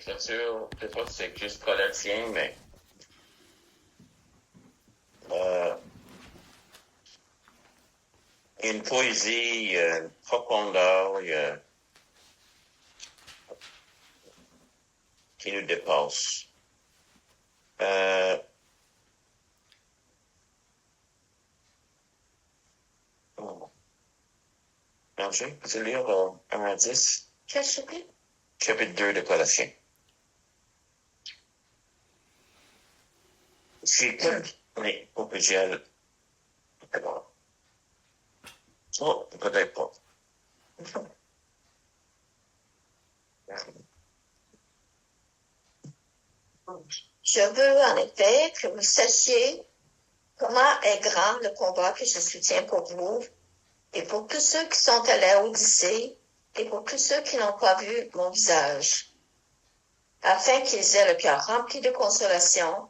l'écriture, je sais pas si c'est juste Colossiens, mais il y a une poésie, il y a une profondeur, qui nous dépasse. Marjorie, peux-tu lire 1 à 10? Quel chapitre? Chapitre 2 de Colossiens. C'est oui, au PGL. Oh, peut-être pas. Je veux en effet que vous sachiez comment est grand le combat que je soutiens pour vous et pour tous ceux qui sont à la Odyssée et pour tous ceux qui n'ont pas vu mon visage, afin qu'ils aient le cœur rempli de consolation,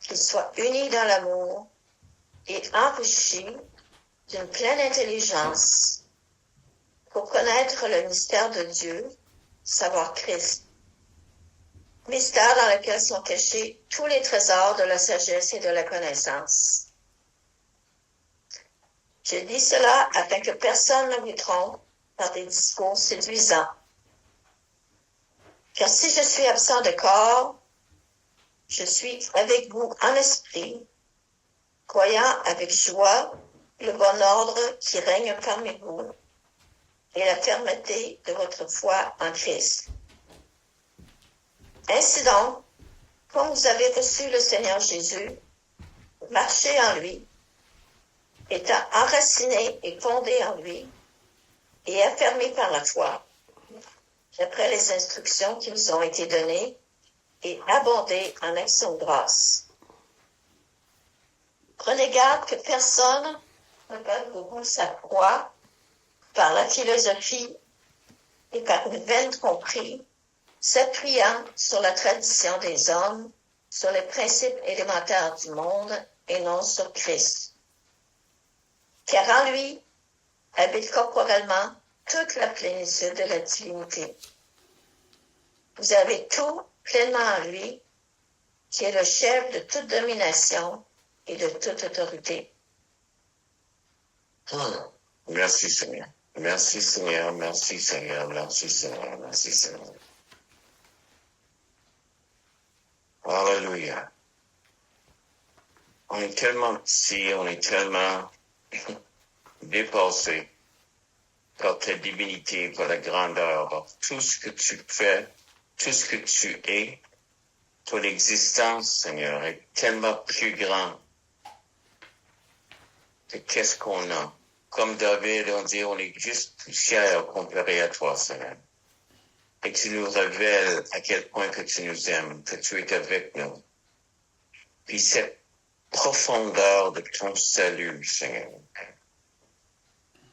qu'ils soient unis dans l'amour et enrichis d'une pleine intelligence pour connaître le mystère de Dieu, savoir Christ, mystère dans lequel sont cachés tous les trésors de la sagesse et de la connaissance. Je dis cela afin que personne ne vous trompe par des discours séduisants. Car si je suis absent de corps, je suis avec vous en esprit, croyant avec joie le bon ordre qui règne parmi vous et la fermeté de votre foi en Christ. Ainsi donc, comme vous avez reçu le Seigneur Jésus, marchez en lui, étant enracinés et fondés en lui, et affermis par la foi, d'après les instructions qui vous ont été données, et abondez en actions de grâce. Prenez garde que personne ne perde pour vous sa foi par la philosophie et par une vaine tromperie, s'appuyant sur la tradition des hommes, sur les principes élémentaires du monde et non sur Christ. Car en lui habite corporellement toute la plénitude de la divinité. Vous avez tout pleinement en lui, qui est le chef de toute domination et de toute autorité. Merci Seigneur. Merci Seigneur, merci Seigneur, merci Seigneur, merci Seigneur. Alléluia. On est tellement petit, on est tellement dépassé par ta divinité, par la grandeur, par tout ce que tu fais, tout ce que tu es. Ton existence, Seigneur, est tellement plus grande que qu'est-ce qu'on a. Comme David, on dit, on est juste poussière comparé à toi, Seigneur. Et tu nous révèles à quel point que tu nous aimes, que tu es avec nous. Puis cette profondeur de ton salut, Seigneur.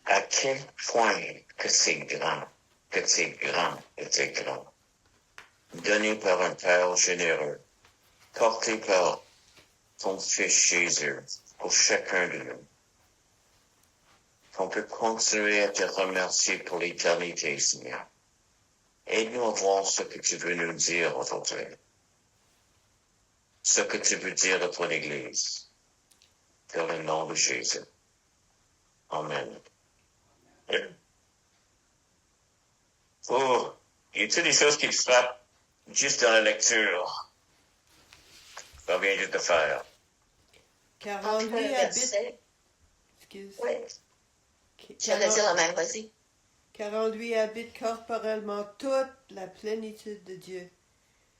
À quel point que c'est grand, que c'est grand, que c'est grand. Donné par un Père généreux, porté par ton Fils Jésus, pour chacun de nous. On peut continuer à te remercier pour l'éternité, Seigneur. Aide-nous à voir ce que tu veux nous dire aujourd'hui. Ce que tu veux dire à ton Église. Dans le nom de Jésus. Amen. Oh, y a-t-il des choses qui te frappent juste dans la lecture? Ça vient juste de faire. Carole, lui habite... Excuse. Oui. J'allais dire la même, vas-y. Carole, lui habite corporellement toute la plénitude de Dieu.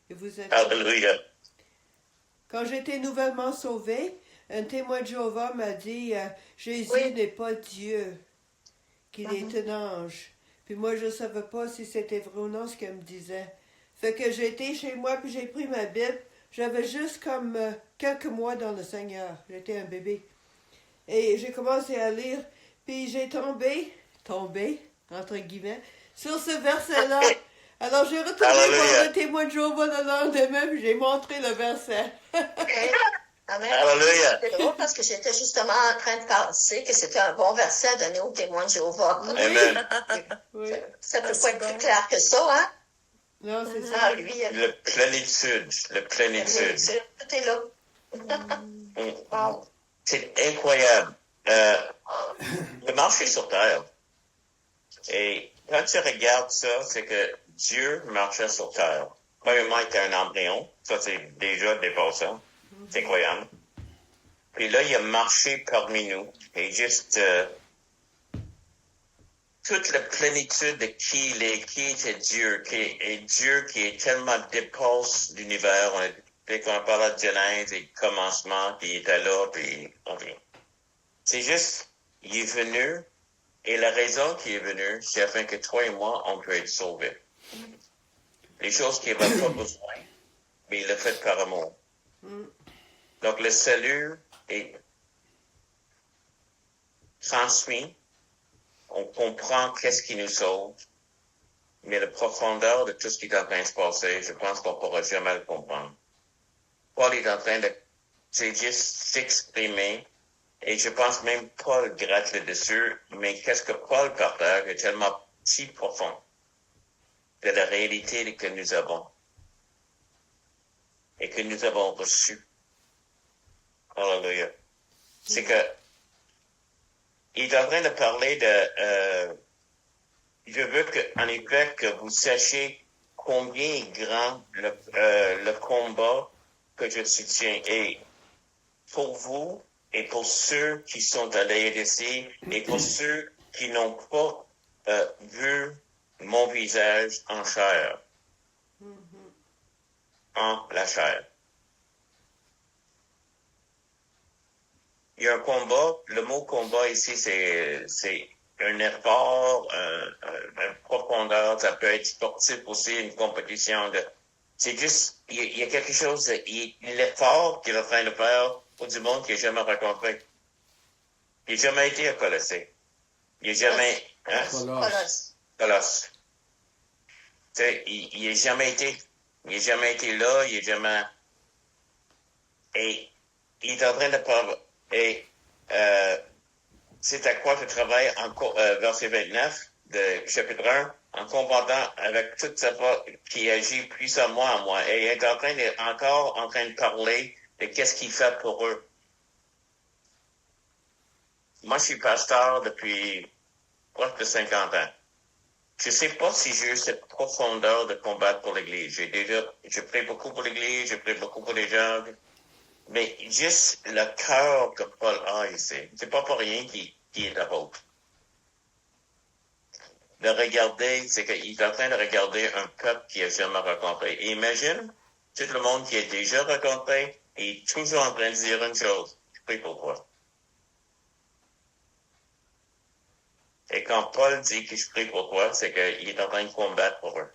Et vous êtes... Alléluia. Quand j'étais nouvellement sauvée, un témoin de Jéhovah m'a dit Jésus n'est pas Dieu, qu'il est un ange. Puis moi, je ne savais pas si c'était vrai ou non ce qu'elle me disait. Fait que j'ai été chez moi, puis j'ai pris ma Bible. J'avais juste comme quelques mois dans le Seigneur. J'étais un bébé. Et j'ai commencé à lire, puis j'ai tombé, entre guillemets, sur ce verset-là. Alors j'ai retourné voir le témoin de Jéhovah le lendemain, puis j'ai montré le verset. Amen. Alléluia. C'est drôle parce que j'étais justement en train de penser que c'était un bon verset à donner aux témoins de Jéhovah. Amen. Oui. Ça peut pas être plus clair que ça, hein? Non, c'est ça. Ah, lui, il a Le plénitude. tout est là. Wow. C'est incroyable. Le marché sur Terre. Et quand tu regardes ça, c'est que Dieu marchait sur Terre. Premièrement, il était un embryon. Ça, c'est déjà dépassant. C'est incroyable. Puis là, il a marché parmi nous. Et juste toute la plénitude de qui il est, qui était Dieu, Dieu qui est tellement dépasse l'univers. Dès qu'on parle de Genèse et commencement, puis il était là, puis okay. C'est juste, il est venu, et la raison qu'il est venu, c'est afin que toi et moi, on peut être sauvés. Les choses qu'il n'avait pas besoin, mais il l'a fait par amour. Donc le salut est transmis, on comprend qu'est-ce qui nous sauve, mais la profondeur de tout ce qui est en train de se passer, je pense qu'on ne pourra jamais le comprendre. Paul est en train de, c'est juste s'exprimer, et je pense même Paul gratte le dessus, mais qu'est-ce que Paul partage est tellement si profond de la réalité que nous avons et que nous avons reçue. Alléluia. C'est que il est en train de parler de je veux en effet que vous sachiez combien est grand le combat que je soutiens. Et pour vous et pour ceux qui sont à Laodicée et pour ceux qui n'ont pas vu mon visage en chair, en la chair. Il y a un combat. Le mot combat ici, c'est un effort, une profondeur. Ça peut être sportif aussi, une compétition. C'est juste, il y a quelque chose, l'effort qu'il est en train de faire pour du monde qu'il n'a jamais rencontré. Il n'a jamais été à Colossée. Il n'a jamais... Hein? Colosse. Tu sais, il n'a jamais été. Il n'a jamais été là. Il n'a jamais... Et il est en train de parler... Et c'est à quoi je travaille en verset 29 de chapitre 1, en combattant avec toute sa force qui agit puissamment en moi. Et il est encore en train de parler de qu'est-ce qu'il fait pour eux. Moi, je suis pasteur depuis proche de 50 ans. Je ne sais pas si j'ai eu cette profondeur de combattre pour l'Église. Je prie beaucoup pour l'Église, je prie beaucoup pour les gens. Mais juste le cœur que Paul a ici, c'est pas pour rien qu'il est apôtre. De regarder, c'est qu'il est en train de regarder un peuple qu'il n'a jamais rencontré. Et imagine, tout le monde qui a déjà rencontré est toujours en train de dire une chose. Je prie pour toi. Et quand Paul dit que je prie pour toi, c'est qu'il est en train de combattre pour eux.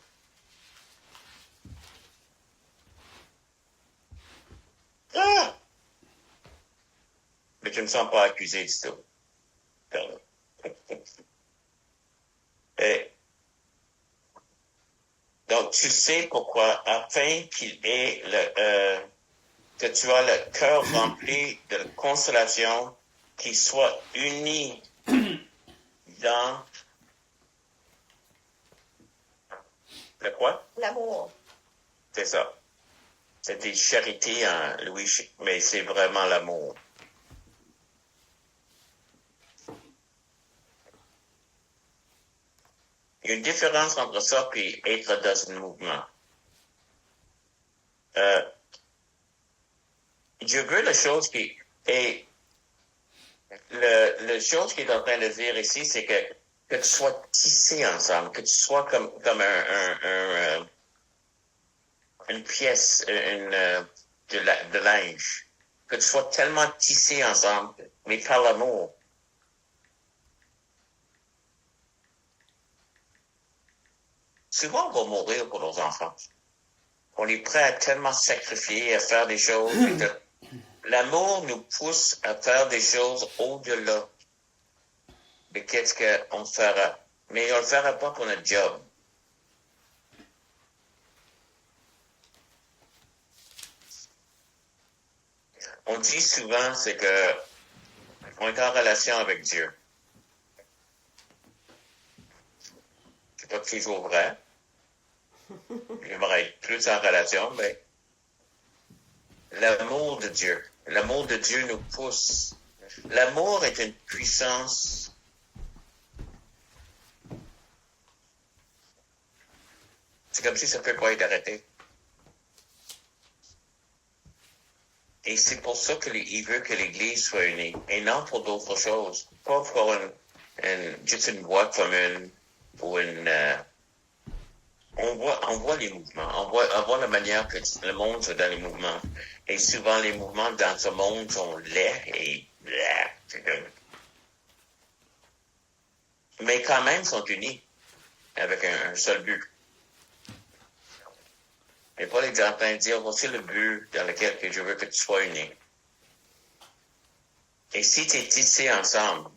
Ah! Mais tu ne me sens pas accusé du tout. Et, donc, tu sais pourquoi, afin qu'il ait que tu as le cœur rempli de consolation, qu'il soit uni dans le quoi? L'amour. C'est ça. C'était charité en Louis, mais c'est vraiment l'amour. Il y a une différence entre ça et être dans un mouvement. Je veux la chose qui est... La chose qu'il est en train de dire ici, c'est que tu sois tissé ensemble, que tu sois comme une pièce de linge, que tu sois tellement tissé ensemble, mais par l'amour. Souvent, on va mourir pour nos enfants. On est prêt à tellement sacrifier, à faire des choses. L'amour nous pousse à faire des choses au-delà de qu'est-ce qu'on fera. Mais on ne le fera pas pour notre job. On dit souvent, c'est que on est en relation avec Dieu. C'est pas toujours vrai. j'aimerais être plus en relation, mais l'amour de Dieu. L'amour de Dieu nous pousse. L'amour est une puissance. C'est comme si ça ne peut pas être arrêté. Et c'est pour ça qu'il veut que l'Église soit unie, et non pour d'autres choses. Pas pour juste une voie commune ou une... on voit les mouvements, on voit la manière que le monde est dans les mouvements. Et souvent, les mouvements dans ce monde sont laids et... mais quand même sont unis avec un seul but. Et Paul est en train de dire, voici le but dans lequel que je veux que tu sois uni. Et si tu es tissé ensemble,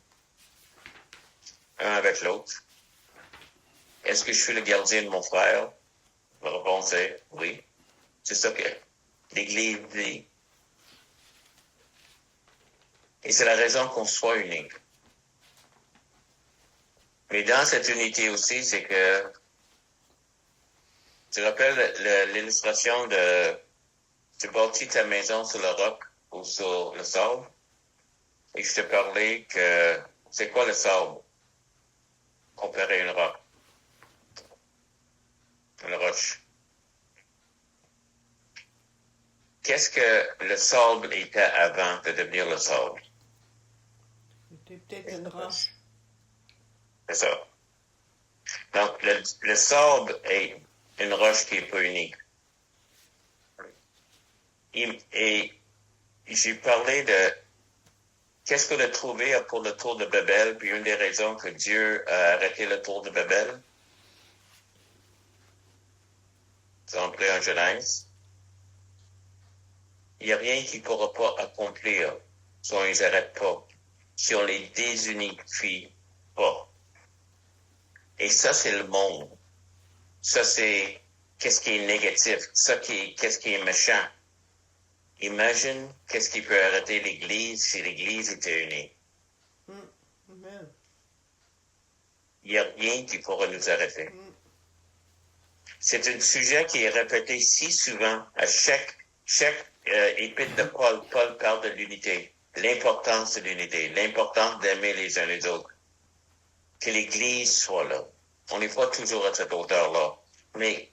un avec l'autre, est-ce que je suis le gardien de mon frère? La réponse est oui. C'est ça que l'Église dit. Et c'est la raison qu'on soit unis. Mais dans cette unité aussi, c'est que tu rappelles l'illustration de tu bâtis ta maison sur le roc ou sur le sable? Et je te parlais que c'est quoi le sable comparé à une roche? Une roche. Qu'est-ce que le sable était avant de devenir le sable? C'était peut-être une roche. C'est ça. Donc, le sable est une roche qui n'est pas unique. Et j'ai parlé de qu'est-ce qu'on a trouvé pour le tour de Babel, puis une des raisons que Dieu a arrêté le tour de Babel. C'est entré en Genèse. Il n'y a rien qui ne pourra pas accomplir si on ne les arrête pas, si on les désunifie pas. Et ça, c'est le monde. Ça, c'est qu'est-ce qui est négatif. Ça, qu'est-ce qui est méchant. Imagine qu'est-ce qui peut arrêter l'Église si l'Église était unie. Amen. Il n'y a rien qui pourra nous arrêter. C'est un sujet qui est répété si souvent à chaque épître de Paul. Paul parle de l'unité, l'importance de l'unité, l'importance d'aimer les uns les autres. Que l'Église soit là. On n'est pas toujours à cette hauteur-là. Mais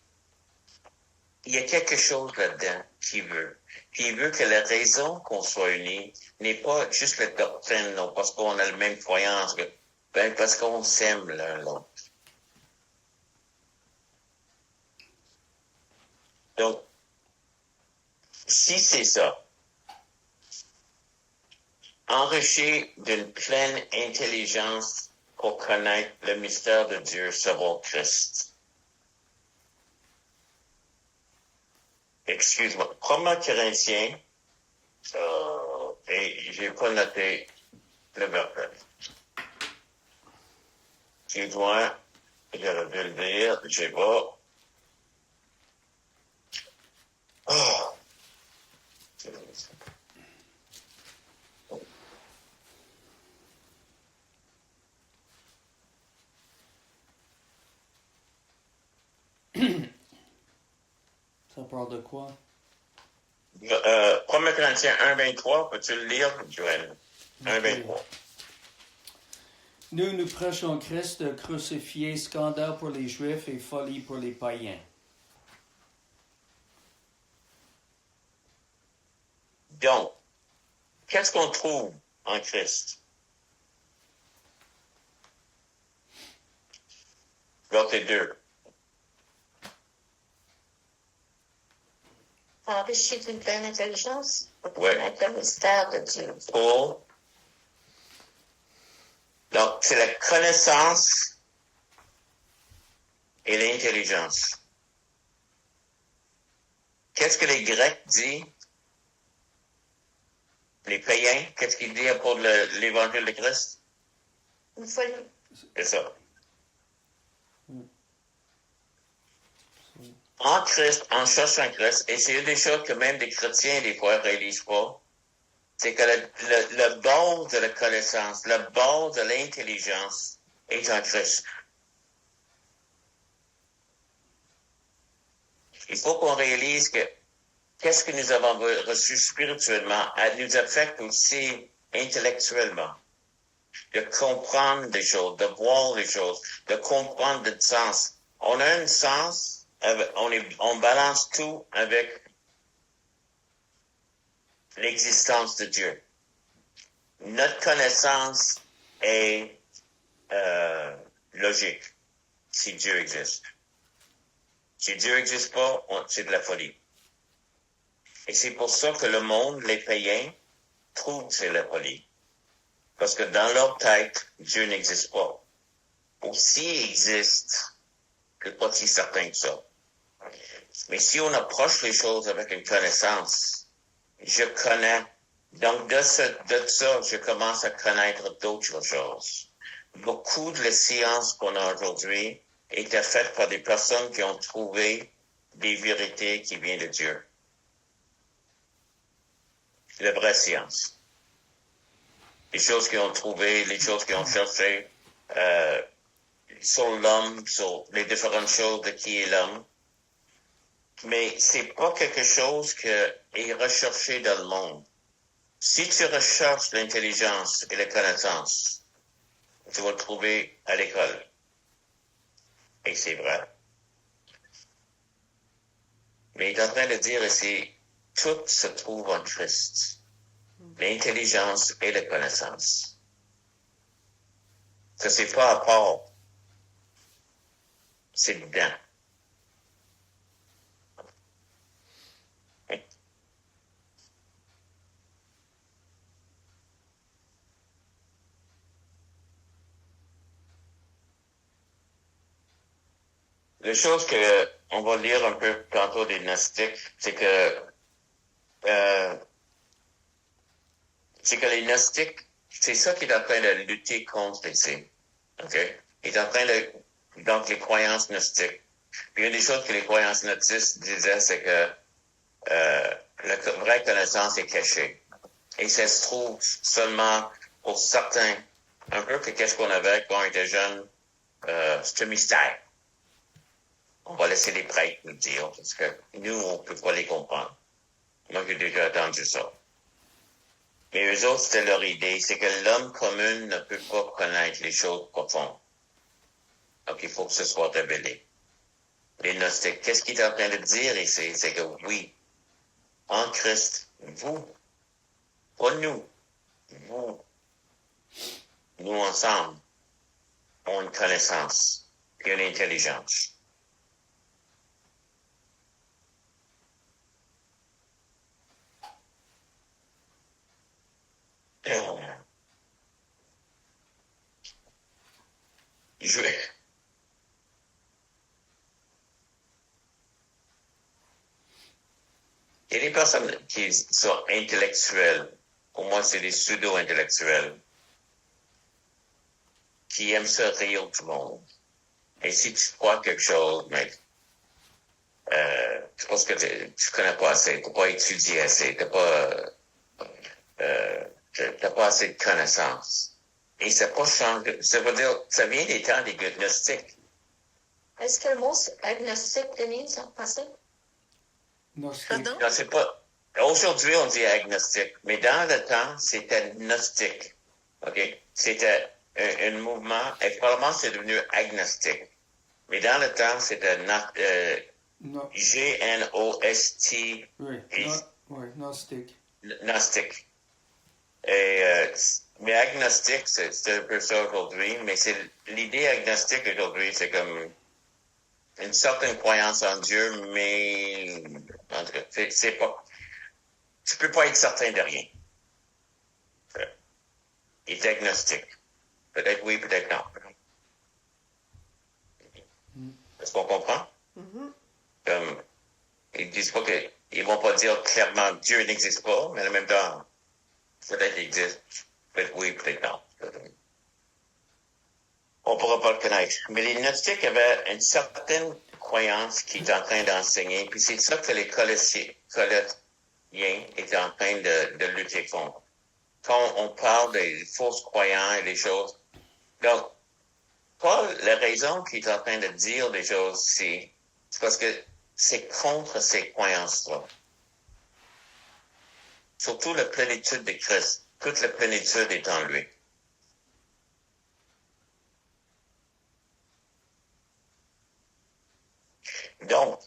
il y a quelque chose là-dedans qui veut. Puis il veut que la raison qu'on soit unis n'est pas juste la doctrine, non, parce qu'on a la même croyance, ben parce qu'on s'aime l'un l'autre. Donc, si c'est ça, enrichi d'une pleine intelligence pour connaître le mystère de Dieu, savoir Christ. Excuse-moi. 1 Corinthiens, et j'ai pas noté le verset. Excuse-moi, j'aurais dû le dire, j'ai pas. Oh. Ça parle de quoi? 1 Corinthiens 1,23, peux-tu le lire, Joël? 1,23. Nous prêchons Christ crucifié, scandale pour les Juifs et folie pour les païens. Donc, qu'est-ce qu'on trouve en Christ? Verset 2. Enrichi d'une pleine intelligence pour Ouais. connaître le mystère de Dieu. Donc, c'est la connaissance et l'intelligence. Qu'est-ce que les Grecs disent? Les païens, qu'est-ce qu'ils disent pour l'évangile de Christ? Une folie. C'est ça. En Christ, en cherchant Christ, et c'est une des choses que même des chrétiens, des fois, ne réalisent pas, c'est que la base de la connaissance, la base de l'intelligence est en Christ. Il faut qu'on réalise que qu'est-ce que nous avons reçu spirituellement, elle nous affecte aussi intellectuellement. De comprendre des choses, de voir les choses, de comprendre le sens. On a un sens, on balance tout avec l'existence de Dieu. Notre connaissance est logique, si Dieu existe. Si Dieu n'existe pas, c'est de la folie. Et c'est pour ça que le monde, les païens, trouvent que c'est la folie. Parce que dans leur tête, Dieu n'existe pas. Ou s'il existe, je ne suis pas si certain que ça. Mais si on approche les choses avec une connaissance, je connais. Donc, de ça, je commence à connaître d'autres choses. Beaucoup de la science qu'on a aujourd'hui était faite par des personnes qui ont trouvé des vérités qui viennent de Dieu. La vraie science. Les choses qu'ils ont trouvées, les choses qu'ils ont cherchées sur l'homme, sur les différentes choses de qui est l'homme. Mais c'est pas quelque chose qui est recherché dans le monde. Si tu recherches l'intelligence et la connaissance, tu vas le trouver à l'école. Et c'est vrai. Mais il est en train de dire ici, tout se trouve en Christ. L'intelligence et la connaissance. Ça, c'est pas à part. C'est dedans. La chose que on va lire un peu tantôt des gnostiques, c'est que les gnostiques, c'est ça qui est en train de lutter contre ici. OK? Il est en train de, donc les croyances gnostiques. Puis une des choses que les croyances gnostiques disaient, c'est que la vraie connaissance est cachée. Et ça se trouve seulement pour certains, un peu que qu'est-ce qu'on avait quand on était jeune, c'est un mystère. On va laisser les prêtres nous dire, parce que nous, on peut pas les comprendre. Moi, j'ai déjà entendu ça. Mais eux autres, c'était leur idée, c'est que l'homme commun ne peut pas connaître les choses profondes. Donc, il faut que ce soit révélé. Les gnostiques, qu'est-ce qu'il est en train de dire ici? C'est que oui, en Christ, vous, pas nous, vous, nous ensemble, ont une connaissance et une intelligence. Il y a des personnes qui sont intellectuelles. Pour moi, c'est des pseudo-intellectuels qui aiment se rire du monde. Et si tu crois quelque chose, mais je pense que tu connais pas assez, t'as pas étudié assez, t'as pas assez de connaissances. Et ça n'a pas changé. Ça veut dire, ça vient des temps des gnostiques. Est-ce que le mot agnostique, Denise, en français? Gnostique. Pardon? Non, c'est pas. Aujourd'hui, on dit agnostique, mais dans le temps, c'était gnostique. OK? C'était un mouvement, et probablement c'est devenu agnostique. Mais dans le temps, c'était No, G-N-O-S-T. oui, gnostique. Gnostique. Et, mais agnostique, c'est un peu ça aujourd'hui, mais c'est l'idée agnostique aujourd'hui, c'est comme une certaine croyance en Dieu, mais en tout cas, c'est pas. Tu peux pas être certain de rien. Il est agnostique. Peut-être oui, peut-être non. Est-ce qu'on comprend? Mhm. Comme, ils disent pas que, ils vont pas dire clairement Dieu n'existe pas, mais en même temps, peut-être il existe. Peut-être oui, peut-être non. On pourra pas le connaître. Mais les gnostiques avaient une certaine croyance qui est en train d'enseigner, puis c'est ça que les Colossiens étaient en train de lutter contre. Quand on parle des fausses croyants et des choses. Donc, Paul, la raison qu'il est en train de dire des choses ici, c'est parce que c'est contre ces croyances-là. Surtout la plénitude de Christ. Toute la plénitude est en lui. Donc,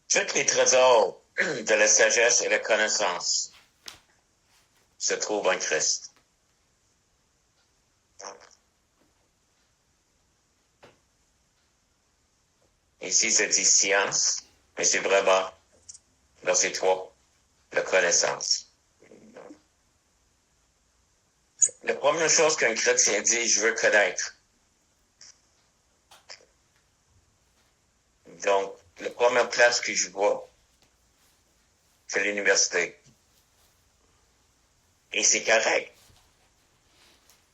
tous les trésors de la sagesse et la connaissance se trouvent en Christ. Ici, c'est dit science, mais c'est vraiment, verset 3, la connaissance. La première chose qu'un chrétien dit, je veux connaître. Donc, la première place que je vois, c'est l'université. Et c'est correct.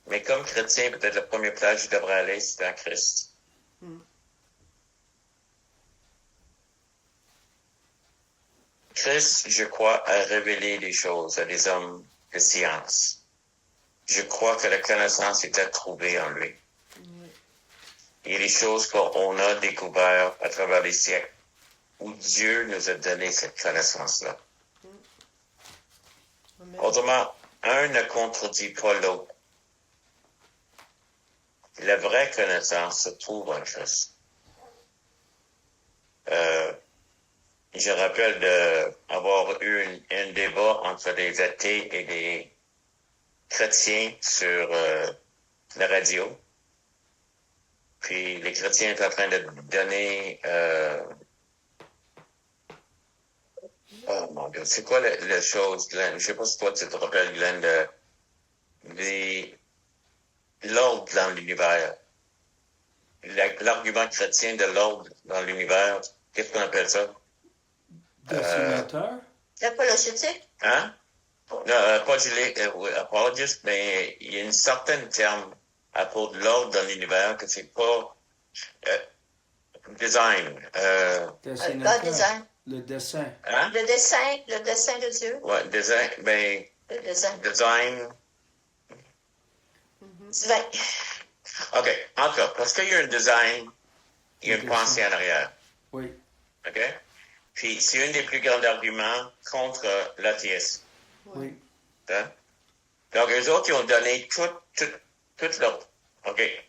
Mais comme chrétien, peut-être la première place que je devrais aller, c'est en Christ. Christ, je crois, a révélé des choses à des hommes de science. Je crois que la connaissance est à trouver en lui. Il y a des choses qu'on a découvertes à travers les siècles où Dieu nous a donné cette connaissance-là. Autrement, un ne contredit pas l'autre. La vraie connaissance se trouve en Christ. Je rappelle d'avoir eu un débat entre des athées et des chrétiens sur la radio. Puis les chrétiens étaient en train de donner... oh mon Dieu, c'est quoi la chose, Glenn? Je sais pas si toi tu te rappelles, Glenn, de l'ordre dans l'univers. L'argument chrétien de l'ordre dans l'univers, qu'est-ce qu'on appelle ça? Dessinateur? L'apologétique? Hein? Non, apologiste, mais il y a une certaine terme à propos de l'ordre dans l'univers que c'est pas design. Dessinateur. Design. Le dessin. Hein? Le dessin de Dieu. Ouais, design, ben, Le design. design. Divin. OK, encore, parce qu'il y a un design, il y a une pensée en arrière. Oui. OK? Puis c'est un des plus grands arguments contre l'athéisme. Oui. Hein? Donc, eux autres, ils ont donné tout leur... OK.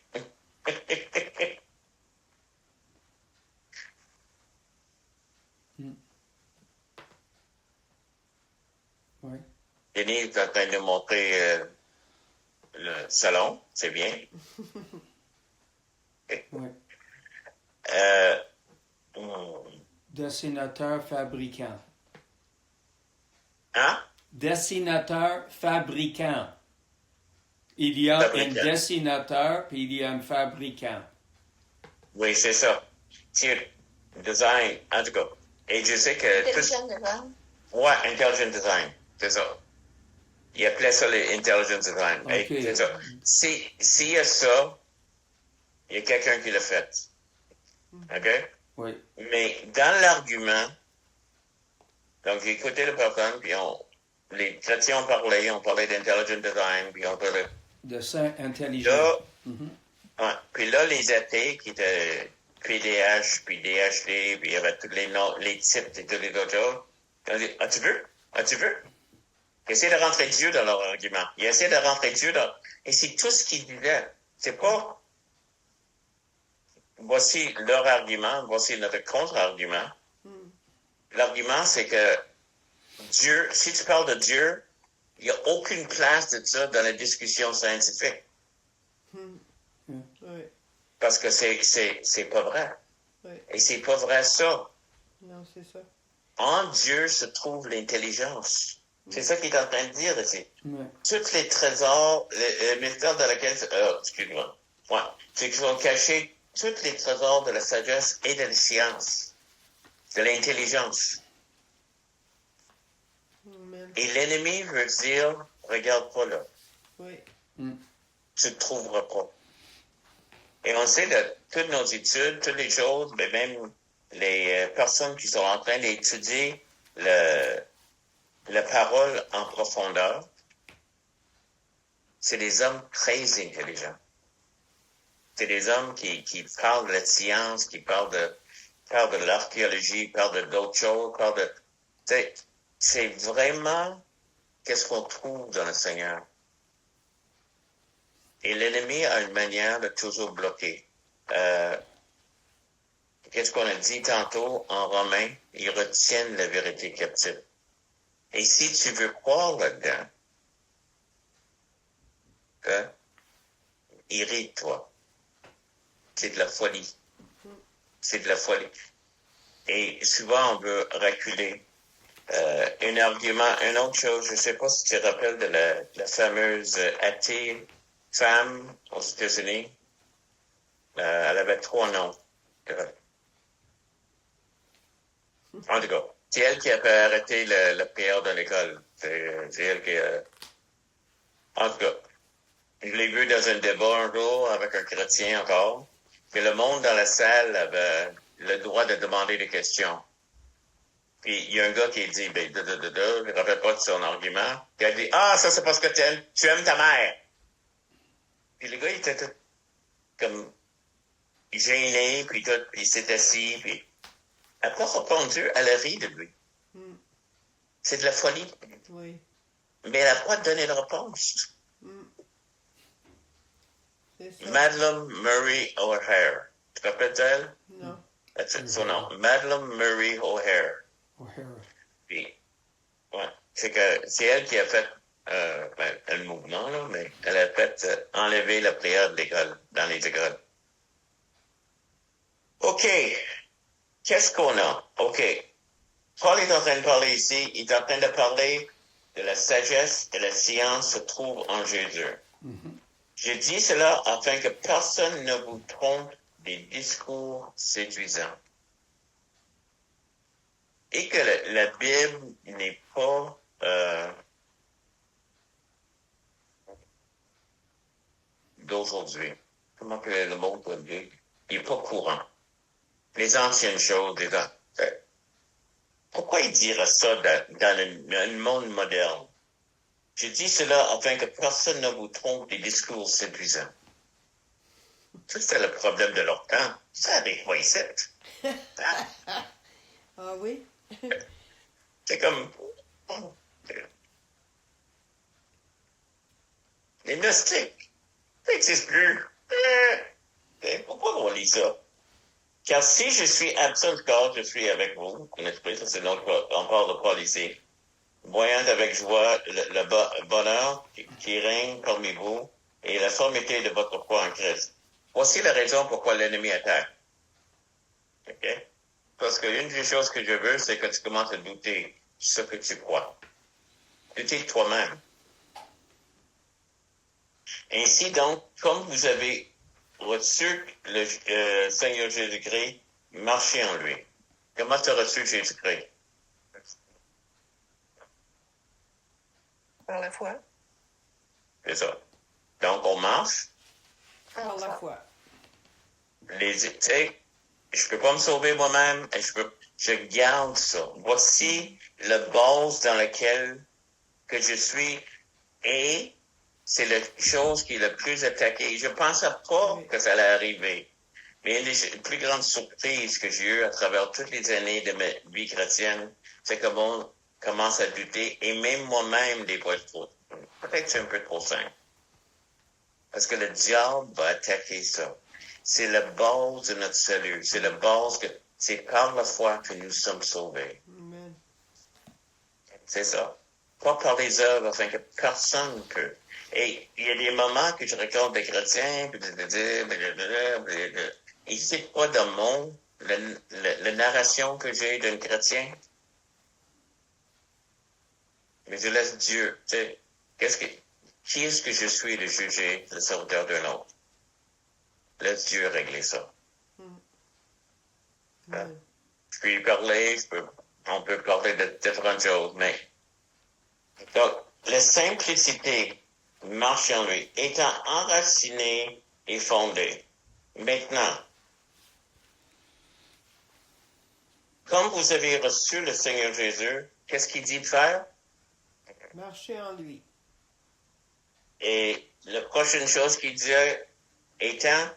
Oui. Denis est en train de montrer le salon, c'est bien. Oui. Hmm. Dessinateur fabricant. Hein? Dessinateur fabricant. Il y a un Fabricant. dessinateur, puis il y a un fabricant. Oui, c'est ça. C'est design, en tout cas. Et je sais que... Intelligent design. Ouais, intelligent design, c'est ça. Il appelait ça l'intelligent design. Ok. Et c'est ça. S'il y a ça, il y a quelqu'un qui l'a fait. OK? Oui. Mais dans l'argument, donc j'ai écouté le personne, puis les chrétiens ont parlé d'intelligent design, puis on parlait... Dessin intelligent. Là, Mhm. ouais, puis là, les athées qui étaient PDH, puis DHD, puis il y avait tous les types et tous les autres choses, ils ont dit, as-tu vu? As-tu vu? Ils essaient de rentrer Dieu dans leur argument. Ils essaient de rentrer Dieu dans... Et c'est tout ce qu'ils disaient. C'est pas... Voici leur argument, voici notre contre-argument. L'argument, c'est que Dieu, si tu parles de Dieu, il n'y a aucune place de ça dans la discussion scientifique. Oui. Parce que c'est pas vrai. Oui. Et c'est pas vrai ça. Non, c'est ça. En Dieu se trouve l'intelligence. C'est ça qu'il est en train de dire ici. Oui. Tous les trésors, le mystère dans lequel... excuse-moi. Ouais. C'est qu'ils sont cachés tous les trésors de la sagesse et de la science. De l'intelligence. Amen. Et l'ennemi veut dire, regarde pas là. Oui. Tu ne trouveras pas. Et on sait de toutes nos études, toutes les choses, mais même les personnes qui sont en train d'étudier la parole en profondeur, c'est des hommes très intelligents. C'est des hommes qui parlent de la science, qui parlent de l'archéologie, parlent d'autres choses, c'est vraiment qu'est-ce qu'on trouve dans le Seigneur. Et l'ennemi a une manière de toujours bloquer. Qu'est-ce qu'on a dit tantôt en Romains? Ils retiennent la vérité captive. Et si tu veux croire là-dedans, irrite-toi. C'est de la folie. C'est de la folie. Et souvent, on veut reculer. Un argument, une autre chose, je ne sais pas si tu te rappelles de la fameuse athée femme aux États-Unis. Elle avait 3 noms. En tout cas, c'est elle qui avait arrêté la prière de l'école. C'est elle qui a... En tout cas, je l'ai vu dans un débat un jour avec un chrétien encore, que le monde dans la salle avait le droit de demander des questions. Puis il y a un gars qui dit, il ne rappelle pas de son argument, puis il a dit, ah, ça c'est parce que tu aimes ta mère. Puis le gars, il était tout comme gêné, puis il s'est assis, puis elle n'a pas répondu, elle a ri de lui. Mm. C'est de la folie. Oui. Mais elle n'a pas donné de réponse. Mm. C'est ça. Madeleine Murray O'Hare. Tu te rappelles d'elle? Non. C'est son nom. Madeleine Murray O'Hare. O'Hara. Puis, ouais, c'est elle qui a fait le mouvement, là, mais elle a fait enlever la prière de l'école, dans les écoles. OK. Qu'est-ce qu'on a? OK. Paul est en train de parler ici, il est en train de parler de la sagesse et la science se trouvent en Jésus. Mhm. Je dis cela afin que personne ne vous trompe des discours séduisants. Et que la Bible n'est pas d'aujourd'hui. Comment que le mot peut dire? Il n'est pas courant. Les anciennes choses, pourquoi il dirait ça dans le monde moderne? Je dis cela afin que personne ne vous trompe des discours séduisants. Ça, c'était le problème de leur temps. Ça n'arrive pas ici. Ah oui? C'est comme... Les gnostiques, ça n'existe plus. Pourquoi on lit ça? Car si je suis absent du corps, je suis avec vous. En esprit, ça c'est donc, on parle de Paul ici. Voyant avec joie le bonheur qui règne parmi vous et la formité de votre foi en Christ. Voici la raison pourquoi l'ennemi attaque. OK? Parce qu'une des choses que je veux, c'est que tu commences à douter de ce que tu crois. Douter de toi-même. Ainsi donc, comme vous avez reçu le Seigneur Jésus-Christ, marchez en lui. Comment tu as reçu Jésus-Christ? Par la foi. C'est ça. Donc, on marche. Par la foi. Tu sais, je peux pas me sauver moi-même, et je garde ça. Voici la base dans laquelle que je suis, et c'est la chose qui est le plus attaquée. Je pensais pas que ça allait arriver. Mais une des plus grandes surprises que j'ai eues à travers toutes les années de ma vie chrétienne, c'est que on commence à douter, et même moi-même, des fois, peut-être que c'est un peu trop simple. Parce que le diable va attaquer ça. C'est la base de notre salut. C'est la base que c'est par la foi que nous sommes sauvés. Amen. C'est ça. Pas par les œuvres, afin que personne ne peut. Et il y a des moments que je raconte des chrétiens, et c'est pas dans la narration que j'ai d'un chrétien. Mais je laisse Dieu, tu sais, qui est-ce que je suis de juger le serviteur d'un autre? Laisse Dieu régler ça. Amen. Je peux y parler, on peut parler de différentes choses, mais donc, la simplicité marche en lui, étant enracinée et fondée. Maintenant, comme vous avez reçu le Seigneur Jésus, qu'est-ce qu'il dit de faire? Marchez en lui. Et la prochaine chose qu'il disait étant,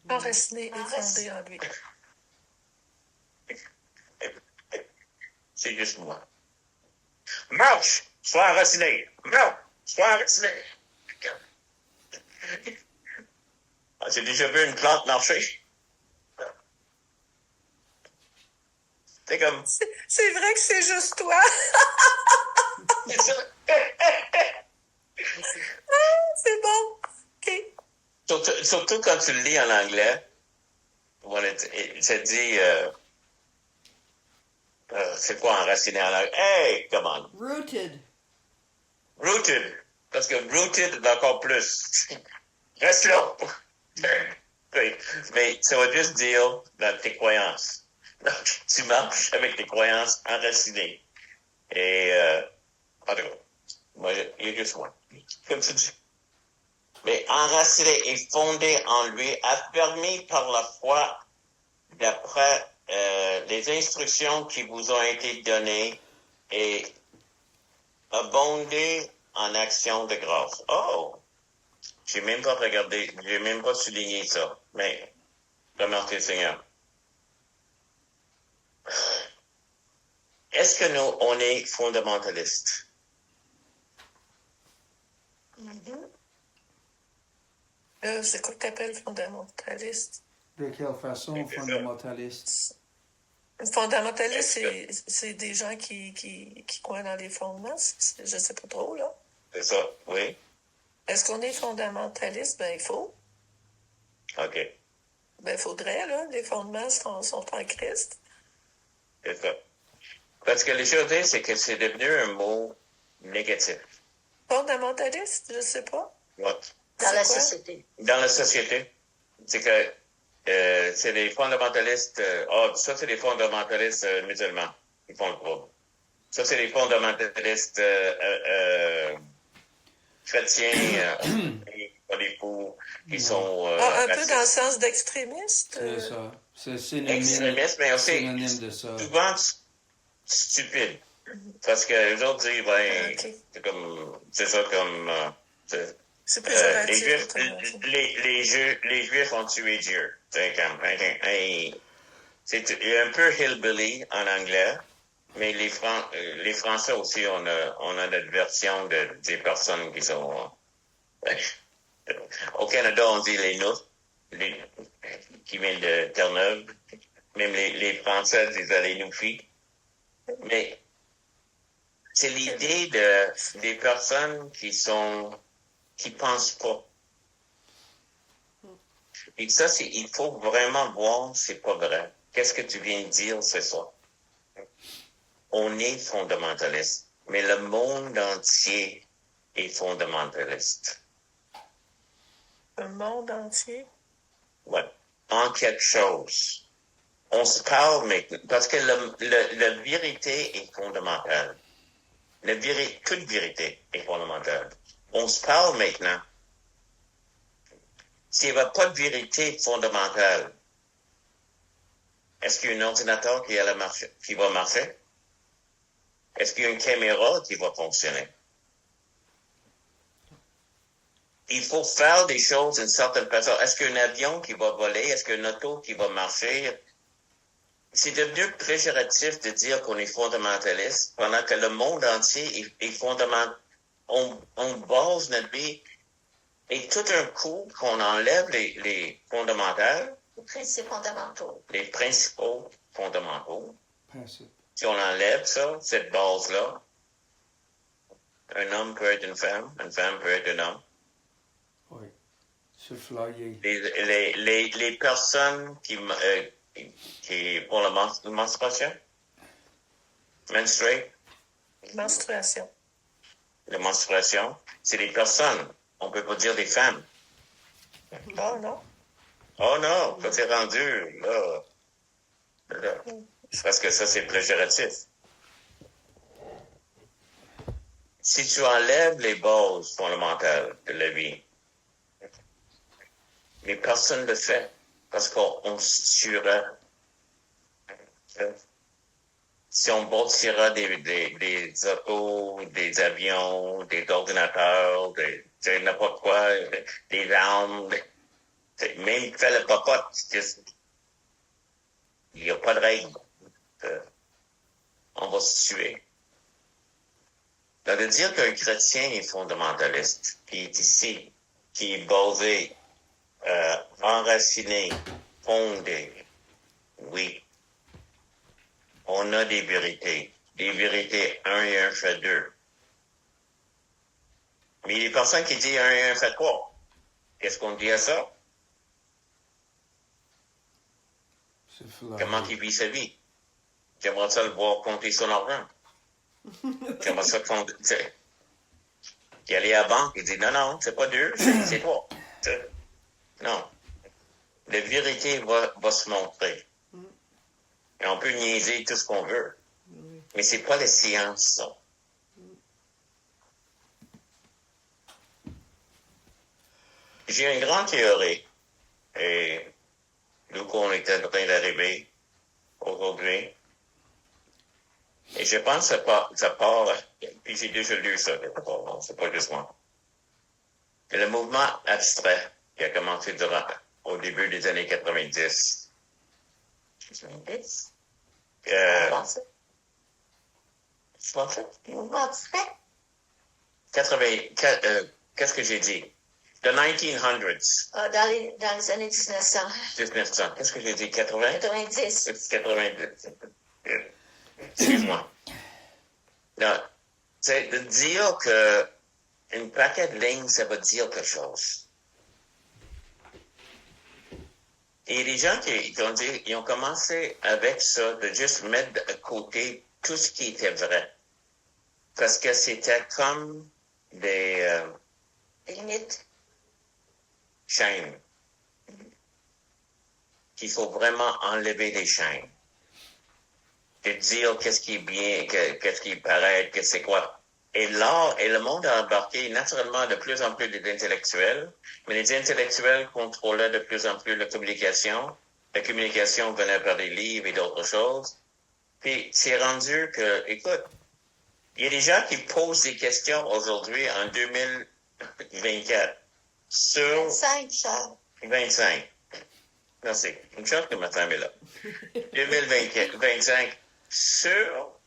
Enraciné et fondé en lui. c'est juste moi. Marche, sois enraciné. Marche, sois enraciné. As-tu déjà vu une plante marcher? C'est comme... C'est vrai que c'est juste toi. C'est ça. C'est bon. OK. Surtout quand tu le lis en anglais, ça dit... c'est quoi enraciné en anglais? Hey, come on. Rooted. Rooted. Parce que rooted, encore plus. Reste là. Mais ça veut juste dire dans tes croyances. Donc, tu marches avec tes croyances enracinées. Et, en tout cas, moi, il y a juste moi. Comme tu dis. Mais enraciné et fondé en lui, affermi par la foi, d'après les instructions qui vous ont été données, et abondé en action de grâce. Oh! J'ai même pas regardé, j'ai même pas souligné ça. Mais, remarquez, Seigneur. Est-ce que nous, on est fondamentaliste? C'est quoi que tu appelles fondamentaliste? De quelle façon fondamentaliste? Fondamentaliste, c'est des gens qui croient dans les fondements. Je sais pas trop, là. C'est ça, oui. Est-ce qu'on est fondamentaliste? Ben, il faut. OK. Ben, il faudrait, là. Les fondements sont en Christ. C'est ça. Parce que les choses, c'est que c'est devenu un mot négatif. Fondamentaliste, je sais pas. Ouais. Dans la société. Dans la société. C'est que c'est des fondamentalistes. Ça, c'est des fondamentalistes musulmans. Ils font le trouble. Ça, c'est des fondamentalistes chrétiens, les fous, qui sont. Un peu dans le sens d'extrémiste. C'est ça. C'est synonyme, extrémistes, mais aussi synonyme de ça. souvent stupides. Parce que les autres disent, ben, Okay. c'est ça comme. C'est péjoratif. Les Juifs ont tué Dieu. C'est comme, c'est un peu hillbilly en anglais, mais les Français aussi, on a notre version des personnes qui sont. Au Canada, on dit les Noufs, qui viennent de Terre-Neuve. Même les Français disent les Noufis. Mais c'est l'idée des personnes qui pensent pas. Et ça, il faut vraiment voir, c'est pas vrai. Qu'est-ce que tu viens de dire ce soir? On est fondamentaliste, mais le monde entier est fondamentaliste. Le monde entier? Ouais. En quelque chose. On se parle maintenant, parce que la vérité est fondamentale. Toute vérité est fondamentale. On se parle maintenant. S'il n'y avait pas de vérité fondamentale, est-ce qu'il y a un ordinateur qui va marcher? Est-ce qu'il y a une caméra qui va fonctionner? Il faut faire des choses d'une certaine façon. Est-ce qu'il y a un avion qui va voler? Est-ce qu'il y a une auto qui va marcher? C'est devenu péjoratif de dire qu'on est fondamentaliste pendant que le monde entier est fondamental. On base notre vie. Et tout un coup, qu'on enlève les fondamentales, Les principes fondamentaux. les principaux fondamentaux, Principe. si on enlève ça, cette base-là, un homme peut être une femme peut être un homme. Oui. Se flyer. Les personnes qui pour la menstruation, Menstruation. la menstruation, c'est des personnes. On peut pas dire des femmes. Oh non. Oh non, quand c'est rendu, là. Parce que ça, c'est péjoratif. Si tu enlèves les bases fondamentales de la vie, mais personne ne le fait parce qu'on se tuerait. si on bâtira des autos, des avions, des ordinateurs, n'importe quoi, des armes, même qui fait le popote, il n'y a pas de règle. On va se tuer. Donc, de dire qu'un chrétien est fondamentaliste, qui est ici, qui est basé, enraciné, fondé, oui. On a des vérités. Des vérités 1 et 1 fait 2. Mais il y a des personnes qui disent 1 et 1 fait 3. Qu'est-ce qu'on dit à ça? Comment il vit sa vie? J'aimerais ça le voir compter son argent. J'aimerais ça compter. Il allait à la banque, il dit non, c'est pas 2, c'est 3. Non. La vérité va se montrer. Et on peut niaiser tout ce qu'on veut. Mais c'est pas la science, ça. J'ai une grande théorie. Et d'où qu'on est en train d'arriver aujourd'hui. Et je pense que ça part, puis j'ai déjà lu ça, c'est pas juste moi. Le mouvement abstrait qui a commencé au début des années 90. 90? Je pensais? Mouvement abstrait? Qu'est-ce que j'ai dit? The 1900s. Ah, dans les années 1900. 1900. Qu'est-ce que j'ai dit? 80? 90. 90. Excuse-moi. Non. C'est de dire que une paquet de lignes, ça veut dire quelque chose. Et il y a des gens qui ont dit, ils ont commencé avec ça, de juste mettre de côté tout ce qui était vrai. Parce que c'était comme des limites. Chaînes. Qu'il faut vraiment enlever les chaînes. De dire qu'est-ce qui est bien, qu'est-ce qui paraît, que c'est quoi. Et l'art et le monde a embarqué naturellement de plus en plus des intellectuels, mais les intellectuels contrôlaient de plus en plus la communication. La communication venait par des livres et d'autres choses. Puis c'est rendu que, écoute, il y a des gens qui posent des questions aujourd'hui en 2024 sur 25, Charles. 25. Merci. Une chance que ma femme est là. 2025 sur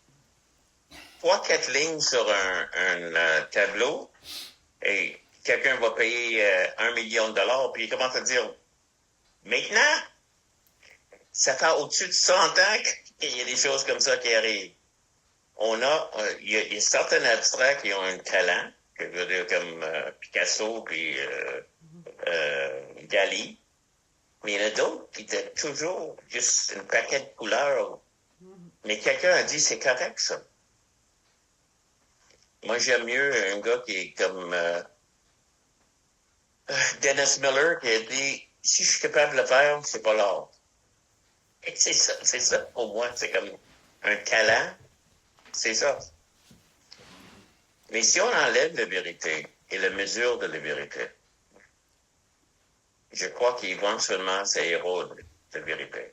3-4 lignes sur un tableau et quelqu'un va payer $1 million puis il commence à dire maintenant, ça fait au-dessus de 100 ans qu'il y a des choses comme ça qui arrivent. Il y a certains abstraits qui ont un talent, que je veux dire comme Picasso puis Dali, mais il y en a d'autres qui étaient toujours juste un paquet de couleurs. Mais quelqu'un a dit c'est correct ça. Moi, j'aime mieux un gars qui est comme Dennis Miller qui a dit si je suis capable de le faire, c'est pas l'art. Et c'est ça pour moi, c'est comme un talent, c'est ça. Mais si on enlève la vérité et la mesure de la vérité, je crois qu'éventuellement, ça érode la vérité.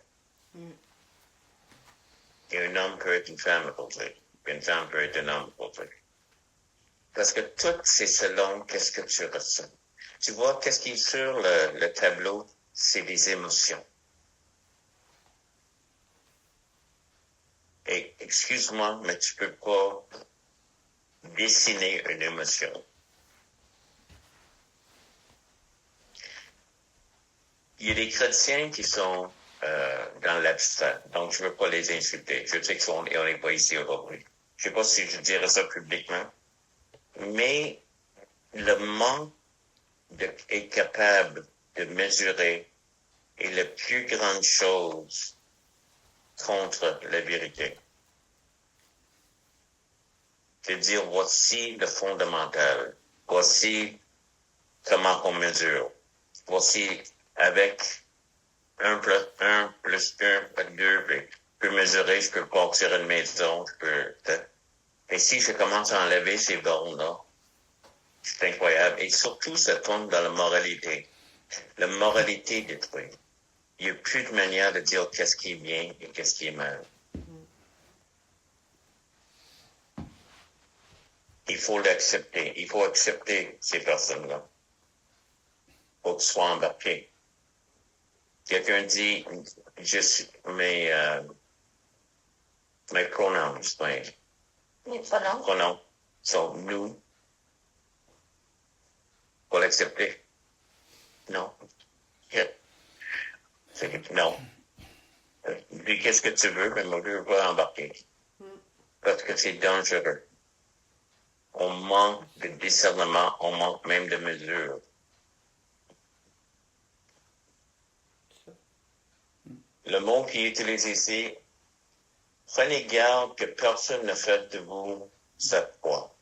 Et un homme peut être une femme aujourd'hui. Une femme peut être un homme aujourd'hui. Parce que tout, c'est selon qu'est-ce que tu ressens. Tu vois, qu'est-ce qui est sur le tableau, c'est des émotions. Et excuse-moi, mais tu peux pas dessiner une émotion. Il y a des chrétiens qui sont dans l'abstrait, donc je ne veux pas les insulter. Je sais qu'on n'est pas ici aujourd'hui. Je ne sais pas si je dirais ça publiquement, mais le monde est capable de mesurer est la plus grande chose contre la vérité. C'est dire, voici le fondamental. Voici comment on mesure. Voici avec 1 plus 1 plus 2, je peux mesurer, je peux bâtir une maison, Et si je commence à enlever ces bornes-là, c'est incroyable. Et surtout, ça tombe dans la moralité. La moralité détruite. Il n'y a plus de manière de dire qu'est-ce qui est bien et qu'est-ce qui est mal. il faut l'accepter. Il faut accepter ces personnes-là. Il faut qu'ils soient embarqués. Quelqu'un dit, mes pronouns, Mais pas non. pronoms sont nous. Il faut l'accepter. Non. Non. Dis qu'est-ce que tu veux, mais moi, je veux pas embarquer. Parce que c'est dangereux. On manque de discernement, on manque même de mesure. Le mot qui est utilisé ici, prenez garde que personne ne fasse de vous sa proie.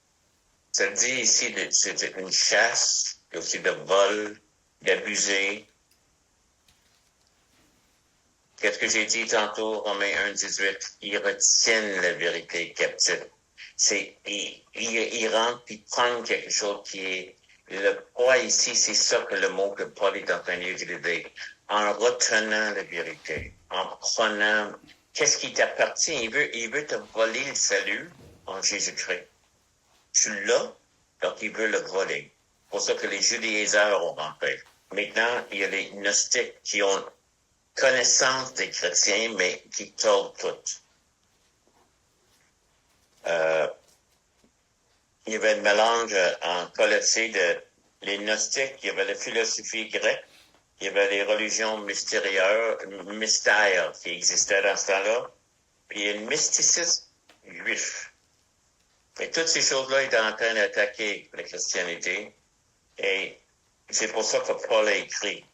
Ça dit ici, c'est une chasse, aussi de vol, d'abuser. Qu'est-ce que j'ai dit tantôt, Romains 1,18? Ils retiennent la vérité captive. Ils rentrent, ils prennent quelque chose qui est... Le poids ici, c'est ça que le mot que Paul est en train d'utiliser. En retenant la vérité, en prenant... Qu'est-ce qui t'appartient? Il veut te voler le salut en Jésus-Christ. Tu l'as, donc il veut le voler. C'est pour ça que les judaïseurs ont rentré. Maintenant, il y a les gnostiques qui ont connaissance des chrétiens, mais qui tordent tout. Il y avait un mélange en Colossée de les gnostiques, il y avait la philosophie grecque, il y avait les religions mystères qui existaient dans ce temps-là, puis il y a le mysticisme juif. Et toutes ces choses-là étaient en train d'attaquer la chrétienté, et c'est pour ça que Paul a écrit.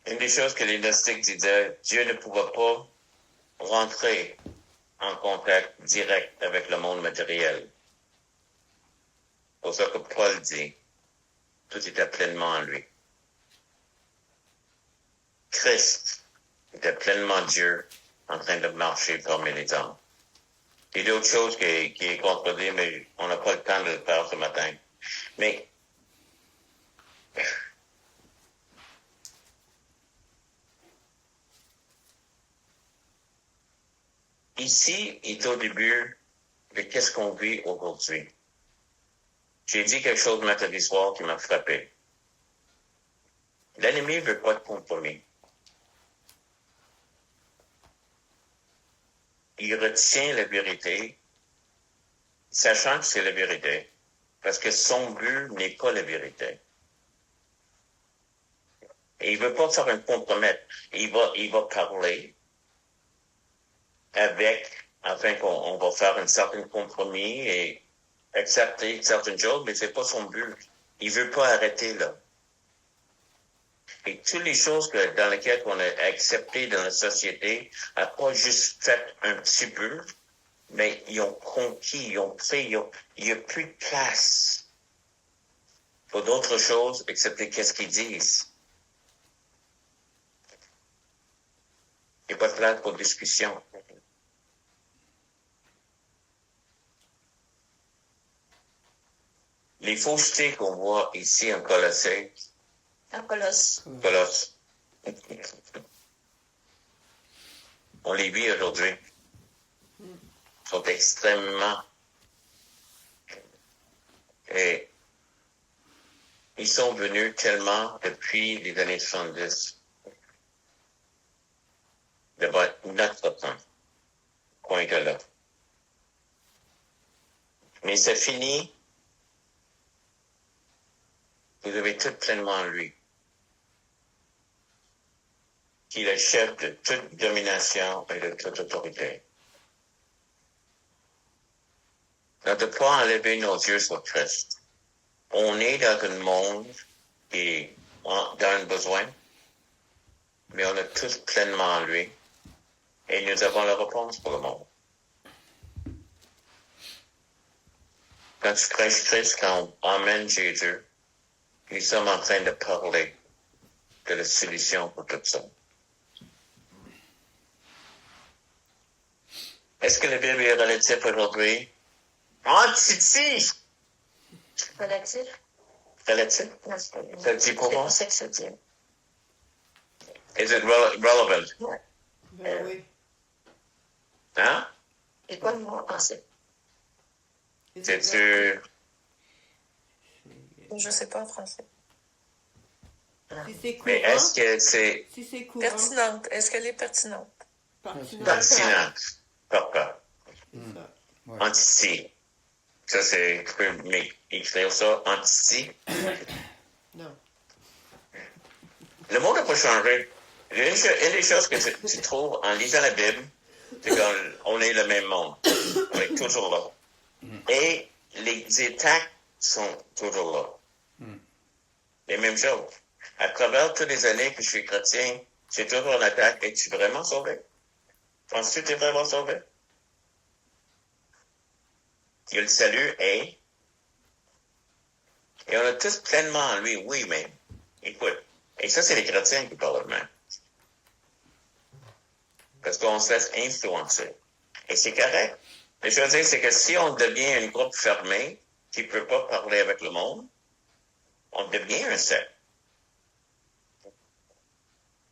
Une des choses que les gnostiques disaient, Dieu ne pouvait pas rentrer en contact direct avec le monde matériel. C'est pour ça que Paul dit, tout était pleinement en lui. Christ était pleinement Dieu en train de marcher parmi les hommes. Il y a d'autres choses qui est contredit, mais on n'a pas le temps de le faire ce matin. Mais ici est au début de qu'est-ce qu'on vit aujourd'hui. J'ai dit quelque chose mercredi soir qui m'a frappé. L'ennemi veut pas de compromis. Il retient la vérité, sachant que c'est la vérité, parce que son but n'est pas la vérité. Et il veut pas faire un compromis. Il va parler afin qu'on va faire un certain compromis et accepter certaines choses, mais c'est pas son but. Il veut pas arrêter là. Et toutes les choses dans lesquelles on a accepté dans la société, n'a pas juste fait un petit peu, mais ils ont conquis, ils ont pris, il n'y a plus de place pour d'autres choses, excepté qu'est-ce qu'ils disent. Il n'y a pas de place pour discussion. Les faussetés qu'on voit ici en Colosse, on les vit aujourd'hui. Ils sont extrêmement... Et ils sont venus tellement depuis les années 70. De notre temps. Qu'on était là. Mais c'est fini. Vous avez tout pleinement en lui. Qui est le chef de toute domination et de toute autorité. On ne peut pas enlever nos yeux sur Christ. On est dans un monde qui est dans un besoin, mais on a tous pleinement en lui. Et nous avons la réponse pour le monde. Quand tu prêches Christ, quand on emmène Jésus, nous sommes en train de parler de la solution pour tout ça. Est-ce que la Bible est relative aujourd'hui? Ah, Titi! Relatif? Relative? Non, c'est Ça dit pour c'est moi? pour ça que ça dit. Is it relevant? Ouais. Ben oui. Hein? C'est quoi le mot en français? C'est-tu... Je sais pas en français. Si c'est Mais courant, est-ce que c'est si c'est courant, Pertinente. Est-ce qu'elle est pertinente? pertinent, pertinent? Papa. c'est ça. Antici. Ça, c'est... Tu peux écrire ça, antici. Non. Le monde n'a pas changé. Une des choses que tu trouves en lisant la Bible, c'est qu'on est le même monde. On est toujours là. Et les attaques sont toujours là. Les mêmes choses. À travers toutes les années que je suis chrétien, c'est toujours une attaque. Es-tu vraiment sauvé? Penses-tu que tu es vraiment sauvé? Il y a le salut et on a tous pleinement en lui. Oui, mais écoute. Et ça, c'est les chrétiens qui parlent de même. Parce qu'on se laisse influencer. Et c'est correct. Mais je veux dire, c'est que si on devient un groupe fermé qui ne peut pas parler avec le monde, on devient un secte.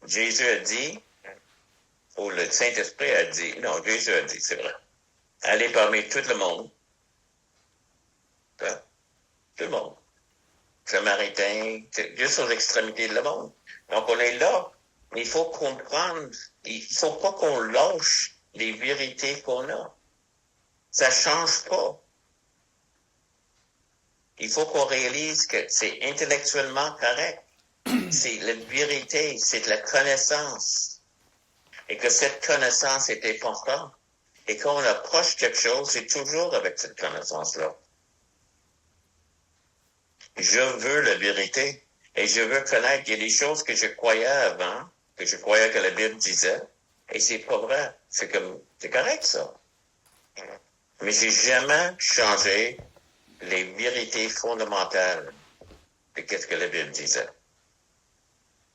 Jésus a dit, ou le Saint-Esprit a dit, non, Jésus a dit, c'est vrai, allez parmi tout le monde. Hein? Tout le monde. Samaritains, juste aux extrémités de le monde. Donc, on est là. Mais il faut comprendre, il faut pas qu'on lâche les vérités qu'on a. Ça change pas. Il faut qu'on réalise que c'est intellectuellement correct. C'est la vérité, c'est de la connaissance. Et que cette connaissance est importante. Et quand on approche quelque chose, c'est toujours avec cette connaissance-là. Je veux la vérité. Et je veux connaître. Il y a des choses que je croyais avant, que je croyais que la Bible disait, et c'est pas vrai. C'est correct, ça. Mais j'ai jamais changé les vérités fondamentales de qu'est-ce que la Bible disait.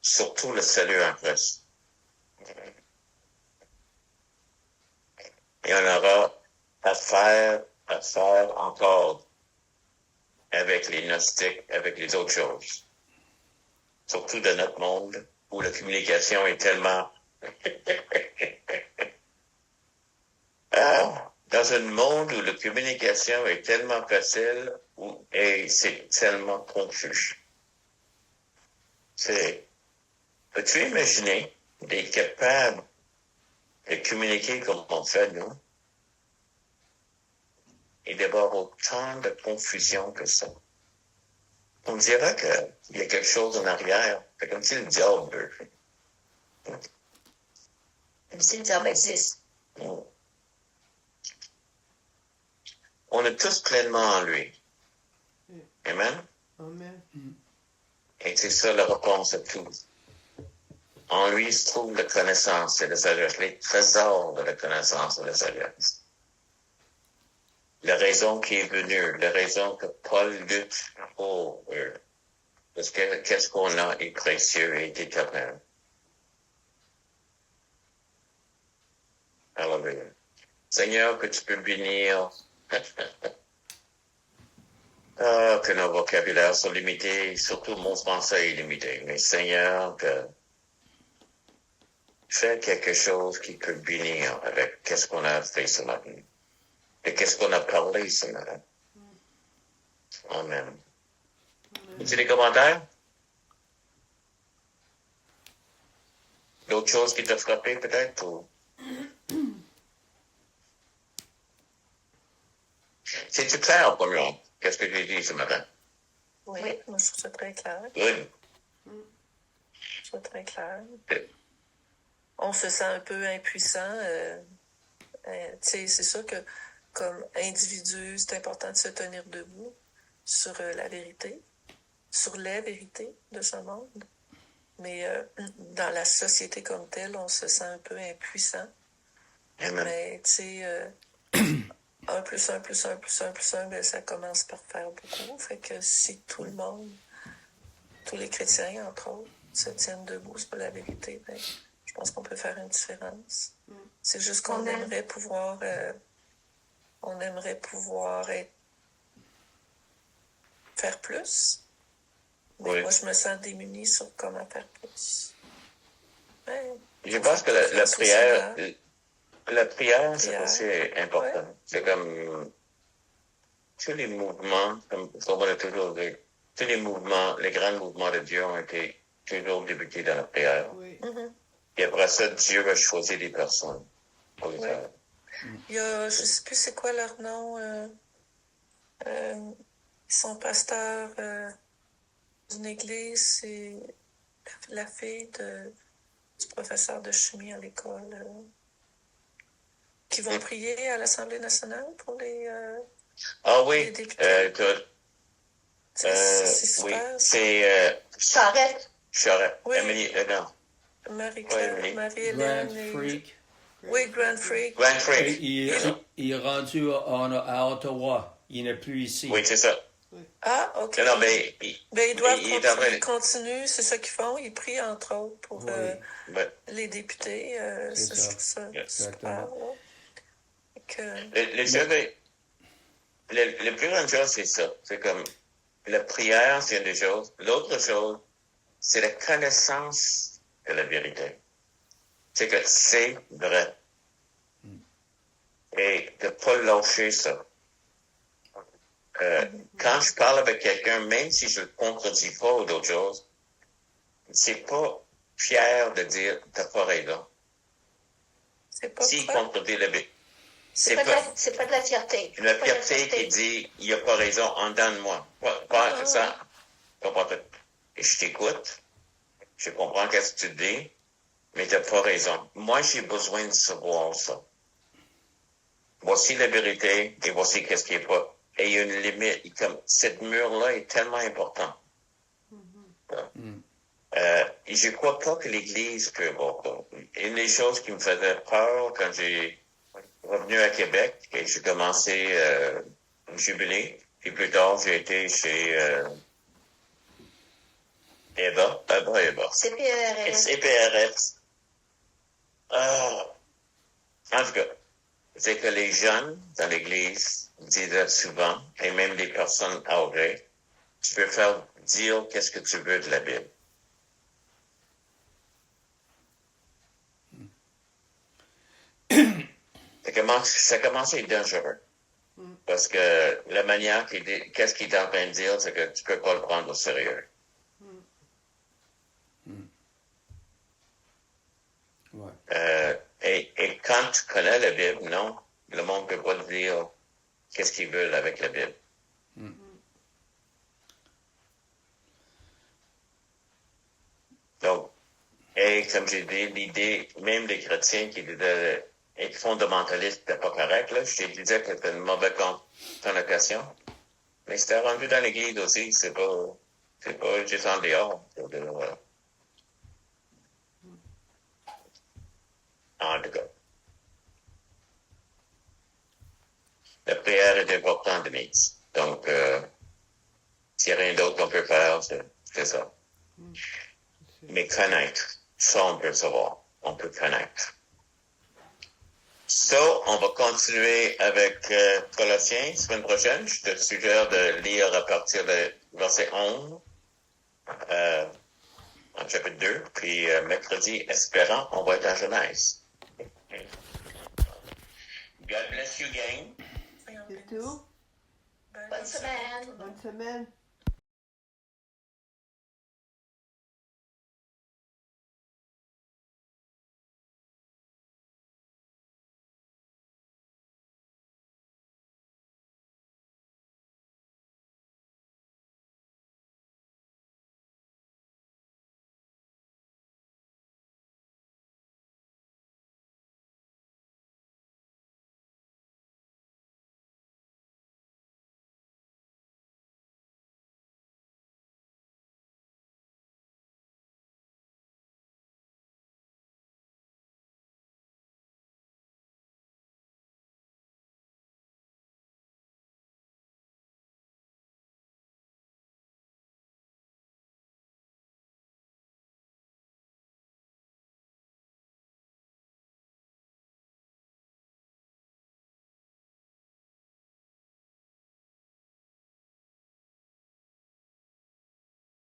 Surtout le salut en Christ. Et on aura à faire encore avec les gnostiques, avec les autres choses. Surtout dans notre monde où la communication est tellement... dans un monde où la communication est tellement facile et c'est tellement confus. Peux-tu imaginer d'être capable de communiquer comme on fait, nous, et d'avoir autant de confusion que ça? On dirait qu'il y a quelque chose en arrière. C'est comme si le diable veut. Comme si le diable existe. On est tous pleinement en lui. Amen? Amen. Et c'est ça la réponse à tout. En lui se trouve la connaissance et la sagesse, les trésors de la connaissance et de la sagesse. La raison qui est venue, la raison que Paul lutte pour eux. Parce que qu'est-ce qu'on a est précieux et est éternel. Alléluia. Seigneur, que tu peux bénir. Que nos vocabulaires sont limités, surtout mon français est limité. Mais Seigneur, que fais quelque chose qui peut bénir avec qu'est-ce qu'on a fait ce matin. Et qu'est-ce qu'on a parlé ce matin. Amen. As-tu des commentaires? D'autres choses qui t'ont frappé peut-être? Ou... C'est-tu clair pour moi? Qu'est-ce que j'ai dit ce matin? Oui, moi je trouve ça très clair. Good. Je trouve ça très clair. On se sent un peu impuissant. Tu sais, c'est sûr que comme individu, c'est important de se tenir debout sur la vérité, sur les vérités de ce monde. Mais dans la société comme telle, on se sent un peu impuissant. Amen. Mais tu sais, 1 plus 1 plus 1 plus 1 plus 1, ben, ça commence par faire beaucoup. Fait que si tout le monde, tous les chrétiens, entre autres, se tiennent debout sur la vérité, ben, je pense qu'on peut faire une différence. C'est juste qu'on aimerait pouvoir faire plus, Mais Oui. moi, je me sens démunie sur comment faire plus. Ouais. Je pense que la prière, c'est Prière. aussi important. Ouais. C'est comme tous les mouvements, comme on va toujours dire, tous les mouvements, les grands mouvements de Dieu ont été toujours débutés dans la prière. Oui. Mhm. Et après ça, Dieu va choisir des personnes pour les Oui. faire. Il y a, je sais plus c'est quoi leur nom. Ils sont pasteurs d'une église. C'est la fille du professeur de chimie à l'école. Qui vont prier à l'Assemblée nationale pour les Ah les oui, députés. C'est oui, super. c'est Charrette. Charette. Oui. Emily, non, Marie-Claire, Emily. Grant Marie-Hélène et... Freak. Oui, Grand Freak. Glenn Et Freak. il est rendu à Ottawa. Il n'est plus ici. Oui, c'est ça. Ah, OK. Non, mais Ben, ils doivent il est en train continuer. de- Ils continuent, c'est ça qu'ils font. Ils prient, entre autres, pour Oui. ben, les députés. C'est Je ça. trouve ça Exactement. super. Là. Et que... le plus grande chose, c'est ça. C'est comme la prière, c'est une des choses. L'autre chose, c'est la connaissance de la vérité. C'est que c'est vrai. Et de ne pas lâcher ça. Quand je parle avec quelqu'un, même si je ne le contredis pas ou d'autres choses, c'est pas fier de dire t'as pas raison. C'est pas S'il quoi? contredit la Bible, C'est pas de la fierté. la C'est pas de la fierté qui dit il a pas raison, en dedans de moi. Pas ça. Et je t'écoute, je comprends qu'est-ce que tu dis, mais t'as pas raison. Moi, j'ai besoin de savoir ça. Voici la vérité et voici qu'est-ce qui est pas. Et il y a une limite. Comme cette mur-là est tellement important. Et je crois pas que l'Église peut avoir ça. Une des choses qui me faisait peur quand j'ai revenu à Québec et j'ai commencé le jubilé, puis plus tard j'ai été chez Eva. CPRS. CPRS. En tout cas, c'est que les jeunes dans l'Église disaient souvent, et même les personnes âgées, tu peux faire dire qu'est-ce que tu veux de la Bible. Ça commence à être dangereux. Parce que la manière qu'est-ce qu'il est en train de dire, c'est que tu peux pas le prendre au sérieux. Ouais. Et quand tu connais la Bible, non, le monde peut pas te dire qu'est-ce qu'ils veulent avec la Bible. Donc, et comme j'ai dit, l'idée, même des chrétiens qui disaient être fondamentaliste, c'était pas correct, là. Je te disais que c'était une mauvaise connotation. Mais c'était rendu dans l'église aussi, c'est pas juste en dehors. En tout cas. La prière est importante, Denise. Donc, s'il n'y a rien d'autre qu'on peut faire, c'est ça. Mais connaître, ça on peut savoir. On peut connaître. So, on va continuer avec Colossiens, semaine prochaine. Je te suggère de lire à partir de verset 11, en chapitre 2. Puis mercredi, espérant, on va être en Genèse. God bless you, gang. C'est tout. Bonne semaine. Bonne semaine.